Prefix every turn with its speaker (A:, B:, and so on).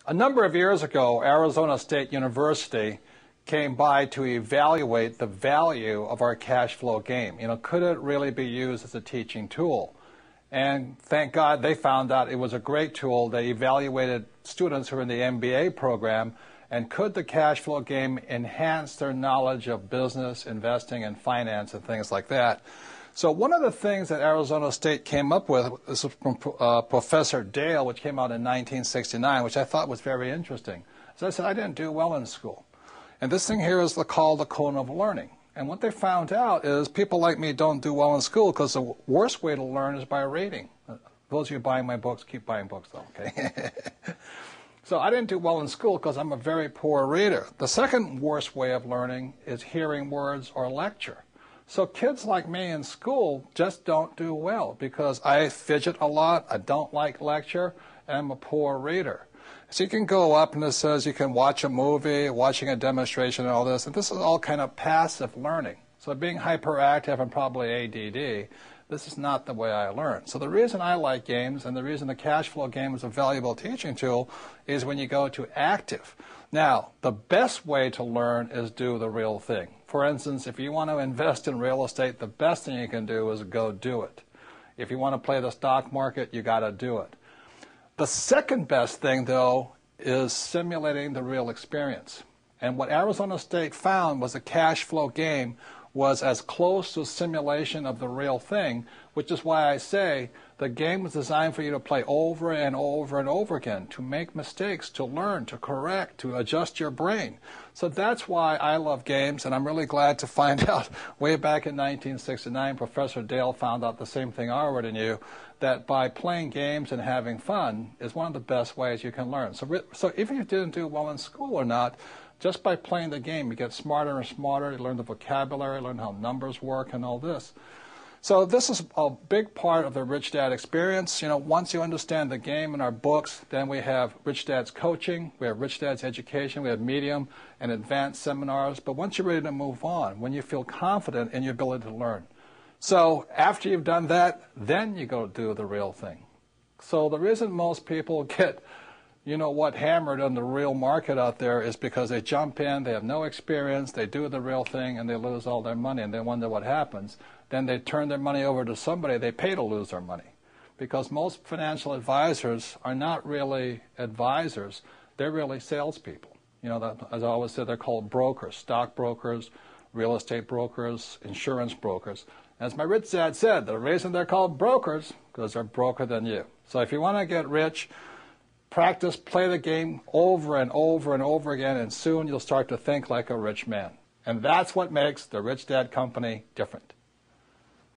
A: A number of years ago, Arizona State University came by to evaluate the value of our cash flow game. Could it really be used as a teaching tool? And thank God they found out it was a great tool. They evaluated students who were in the MBA program, and could the cash flow game enhance their knowledge of business, investing, and finance and things like that? So one of the things that Arizona State came up with, this was from Professor Dale, which came out in 1969, which I thought was very interesting. As I said, I didn't do well in school. And this thing here is called the cone of learning. And what they found out is people like me don't do well in school because the worst way to learn is by reading. Those of you buying my books, keep buying books though, okay? So I didn't do well in school because I'm a very poor reader. The second worst way of learning is hearing words or lecture. So kids like me in school just don't do well because I fidget a lot, I don't like lecture, and I'm a poor reader. So you can go up and it says you can watch a movie, watching a demonstration and all this, and this is all kind of passive learning. So being hyperactive and probably ADD, this is not the way I learn. So the reason I like games and the reason the cash flow game is a valuable teaching tool is when you go to active. Now, the best way to learn is do the real thing. For instance, if you want to invest in real estate, the best thing you can do is go do it. If you want to play the stock market, you got to do it. The second best thing, though, is simulating the real experience. And what Arizona State found was the cash flow game was as close to a simulation of the real thing, which is why I say the game was designed for you to play over and over and over again, to make mistakes, to learn, to correct, to adjust your brain. So that's why I love games, and I'm really glad to find out way back in 1969, Professor Dale found out the same thing I already knew, that by playing games and having fun is one of the best ways you can learn. So if you didn't do well in school or not, just by playing the game, you get smarter and smarter, you learn the vocabulary, learn how numbers work and all this. So this is a big part of the Rich Dad experience. Once you understand the game in our books, then we have Rich Dad's coaching, we have Rich Dad's education, we have medium and advanced seminars. But once you're ready to move on, when you feel confident in your ability to learn. So after you've done that, then you go do the real thing. So the reason most people get hammered on the real market out there is because they jump in, they have no experience, they do the real thing, and they lose all their money, and they wonder what happens. Then they turn their money over to somebody they pay to lose their money. Because most financial advisors are not really advisors, they're really salespeople. As I always say, they're called brokers, stock brokers, real estate brokers, insurance brokers. As my rich dad said, the reason they're called brokers, because they're broker than you. So if you want to get rich, practice, play the game over and over and over again, and soon you'll start to think like a rich man. And that's what makes the Rich Dad Company different.